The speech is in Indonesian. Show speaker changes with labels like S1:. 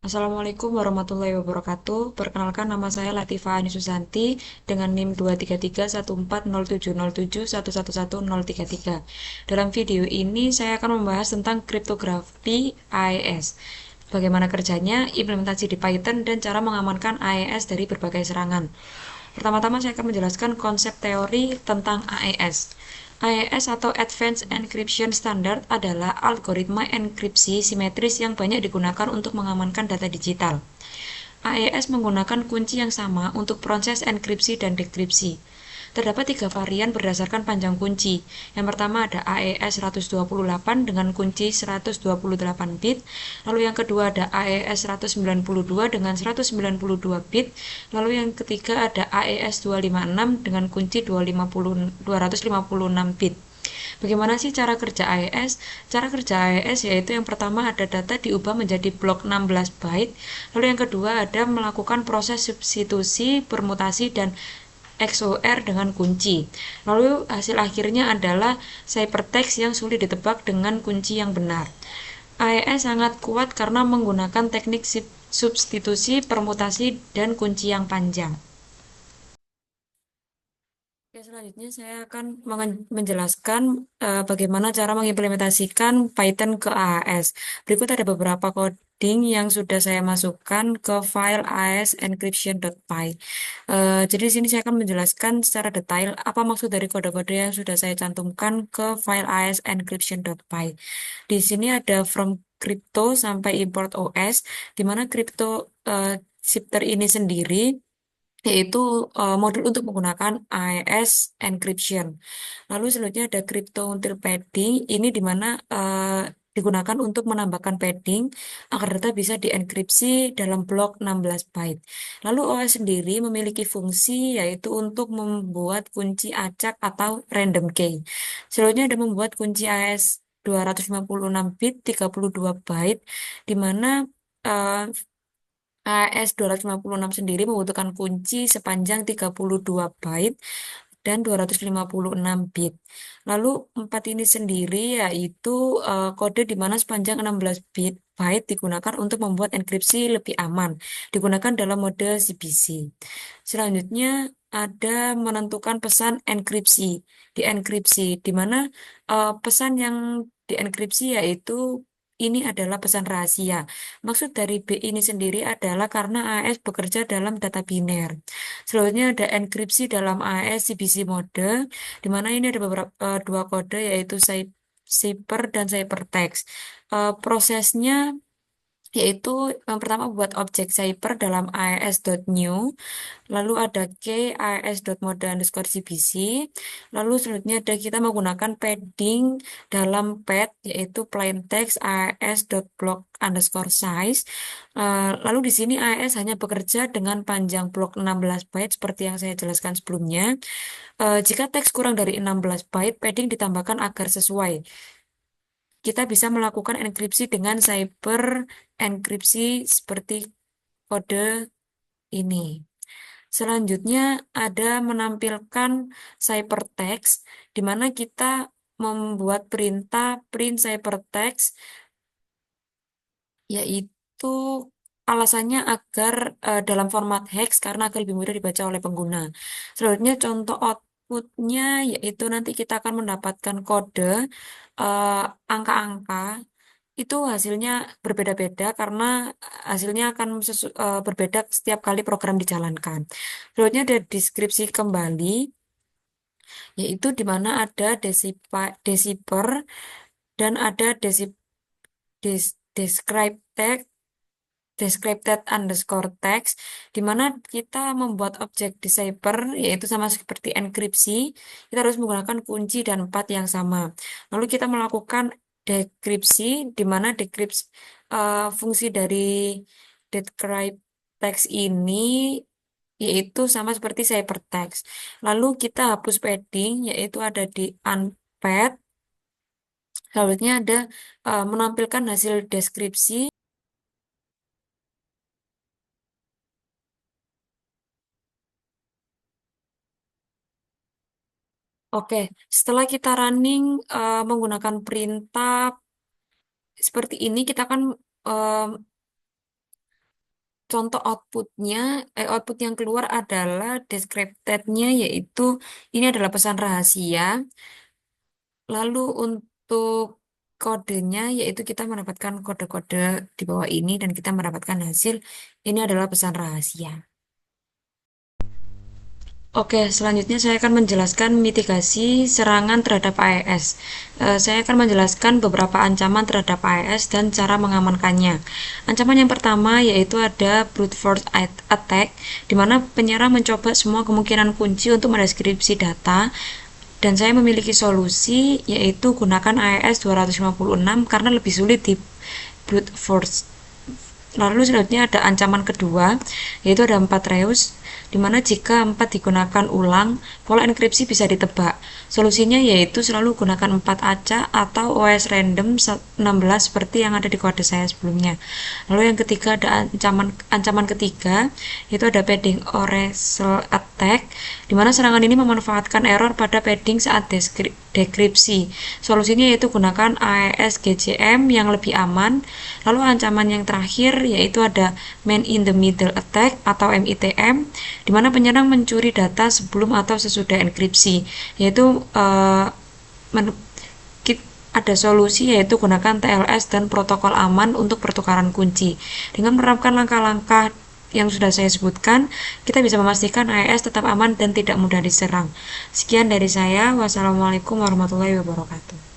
S1: Assalamualaikum warahmatullahi wabarakatuh. Perkenalkan nama saya Latifah Ani Susanti dengan NIM 233140707111033. Dalam video ini saya akan membahas tentang kriptografi AES. Bagaimana kerjanya, implementasi di Python, dan cara mengamankan AES dari berbagai serangan. Pertama-tama saya akan menjelaskan konsep teori tentang AES. AES atau Advanced Encryption Standard adalah algoritma enkripsi simetris yang banyak digunakan untuk mengamankan data digital. AES menggunakan kunci yang sama untuk proses enkripsi dan dekripsi. Terdapat tiga varian berdasarkan panjang kunci. Yang pertama ada AES 128 dengan kunci 128 bit, lalu yang kedua ada AES 192 dengan 192 bit, lalu yang ketiga ada AES 256 dengan kunci 256 bit. Bagaimana sih cara kerja AES? Cara kerja AES yaitu yang pertama ada data diubah menjadi blok 16 byte, lalu yang kedua ada melakukan proses substitusi, permutasi, dan XOR dengan kunci. Lalu hasil akhirnya adalah ciphertext yang sulit ditebak dengan kunci yang benar. AES sangat kuat karena menggunakan teknik substitusi, permutasi, dan kunci yang panjang. Oke, selanjutnya saya akan menjelaskan bagaimana cara mengimplementasikan Python ke AES. Berikut ada beberapa coding yang sudah saya masukkan ke file aesencryption.py. Jadi di sini saya akan menjelaskan secara detail apa maksud dari kode-kode yang sudah saya cantumkan ke file aesencryption.py. Di sini ada from crypto sampai import OS, di mana crypto shifter ini sendiri yaitu modul untuk menggunakan AES encryption. Lalu selanjutnya ada crypto until padding, ini di mana digunakan untuk menambahkan padding agar data bisa dienkripsi dalam blok 16 byte. Lalu OS sendiri memiliki fungsi yaitu untuk membuat kunci acak atau random key. Selanjutnya ada membuat kunci AES 256 bit 32 byte, di mana eh, AES 256 sendiri membutuhkan kunci sepanjang 32 byte dan 256 bit. Lalu 4 ini sendiri yaitu kode di mana sepanjang 16 bit byte digunakan untuk membuat enkripsi lebih aman, digunakan dalam mode CBC. Selanjutnya ada menentukan pesan enkripsi, dienkripsi, di mana pesan yang dienkripsi yaitu ini adalah pesan rahasia. Maksud dari B ini sendiri adalah karena AES bekerja dalam data biner. Selanjutnya ada enkripsi dalam AES CBC mode, di mana ini ada beberapa dua kode yaitu cipher dan ciphertext. Prosesnya yaitu yang pertama buat objek cipher dalam aes.new, lalu ada key aes.mode underscore cbc, lalu selanjutnya ada kita menggunakan padding dalam pad yaitu plain text aes.block underscore size. Lalu di sini AES hanya bekerja dengan panjang blok 16 byte seperti yang saya jelaskan sebelumnya. Jika teks kurang dari 16 byte, padding ditambahkan agar sesuai. Kita bisa melakukan enkripsi dengan cyber enkripsi seperti kode ini. Selanjutnya ada menampilkan ciphertext, di mana kita membuat perintah print ciphertext, yaitu alasannya agar dalam format hex karena agar lebih mudah dibaca oleh pengguna. Selanjutnya contoh outputnya yaitu nanti kita akan mendapatkan kode eh, angka-angka itu hasilnya berbeda-beda karena hasilnya akan berbeda setiap kali program dijalankan. Selanjutnya ada deskripsi kembali, yaitu di mana ada decipher dan ada describe text, descripted underscore text, di mana kita membuat objek decipher, yaitu sama seperti enkripsi, kita harus menggunakan kunci dan pad yang sama. Lalu kita melakukan dekripsi, di mana dekripsi fungsi dari describe text ini yaitu sama seperti ciphertext. Lalu kita hapus padding, yaitu ada di unpad. Selanjutnya ada menampilkan hasil deskripsi. Oke, setelah kita running menggunakan perintah seperti ini, kita akan contoh output yang keluar adalah descripted-nya, yaitu ini adalah pesan rahasia. Lalu untuk kodenya, yaitu kita mendapatkan kode-kode di bawah ini dan kita mendapatkan hasil. Ini adalah pesan rahasia. Oke, selanjutnya saya akan menjelaskan mitigasi serangan terhadap AES. Saya akan menjelaskan beberapa ancaman terhadap AES dan cara mengamankannya. Ancaman yang pertama yaitu ada brute force attack, di mana penyerang mencoba semua kemungkinan kunci untuk mendeskripsi data, dan saya memiliki solusi yaitu gunakan AES 256 karena lebih sulit di brute force. Lalu selanjutnya ada ancaman kedua, yaitu ada 4 reus, di mana jika 4 digunakan ulang, pola enkripsi bisa ditebak. Solusinya yaitu selalu gunakan 4 acak atau OS random 16 seperti yang ada di kode saya sebelumnya. Lalu yang ketiga ada ancaman ketiga, yaitu ada padding oresel attack, di mana serangan ini memanfaatkan error pada padding saat dekripsi. Solusinya yaitu gunakan AES GCM yang lebih aman. Lalu ancaman yang terakhir yaitu ada man in the middle attack atau MITM, di mana penyerang mencuri data sebelum atau sesudah enkripsi, yaitu ada solusi yaitu gunakan TLS dan protokol aman untuk pertukaran kunci. Dengan menerapkan langkah-langkah yang sudah saya sebutkan, kita bisa memastikan AES tetap aman dan tidak mudah diserang. Sekian dari saya. Wassalamualaikum warahmatullahi wabarakatuh.